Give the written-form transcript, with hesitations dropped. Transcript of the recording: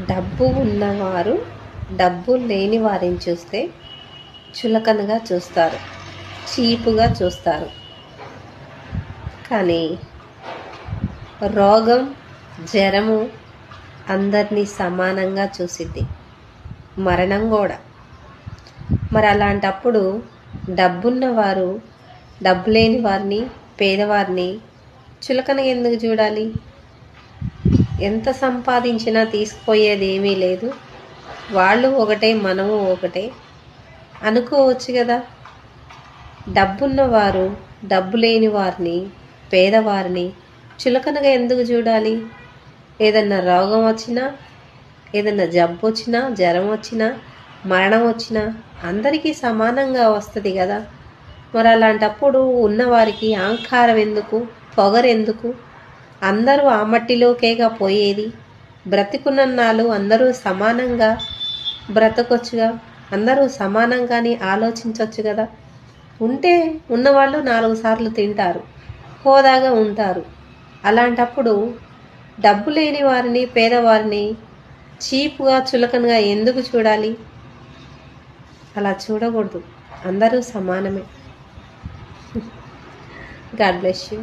డబ్బు ఉన్నవారు డబ్బు లేని వారిని చూస్తే చులకనగా చూస్తారు, చీపుగా చూస్తారు. కానీ రోగం, జ్వరము అందరినీ సమానంగా చూసిద్ది, మరణం కూడా. మరి అలాంటప్పుడు డబ్బున్నవారు డబ్బు లేని వారిని, పేదవారిని చులకనగా ఎందుకు చూడాలి? ఎంత సంపాదించినా తీసుకుపోయేది ఏమీ లేదు, వాళ్ళు ఒకటే మనము ఒకటే అనుకోవచ్చు కదా. డబ్బున్నవారు డబ్బు లేని వారిని, పేదవారిని చులకనగా ఎందుకు చూడాలి? ఏదన్నా రోగం వచ్చినా, ఏదన్నా జబ్బు వచ్చినా, జ్వరం వచ్చినా, మరణం వచ్చినా అందరికీ సమానంగా వస్తుంది కదా. మరి అలాంటప్పుడు ఉన్నవారికి అహంకారం ఎందుకు, పొగరెందుకు? అందరూ ఆ మట్టిలోకేగా పోయేది. బ్రతికున్నన్నాళ్ళు అందరూ సమానంగా బ్రతకొచ్చుగా, అందరూ సమానంగానే ఆలోచించవచ్చు కదా. ఉంటే ఉన్నవాళ్ళు 4 సార్లు తింటారు, హోదాగా ఉంటారు. అలాంటప్పుడు డబ్బు లేని వారిని, పేదవారిని చీపుగా, చులకనగా ఎందుకు చూడాలి? అలా చూడకూడదు, అందరూ సమానమే. God bless you.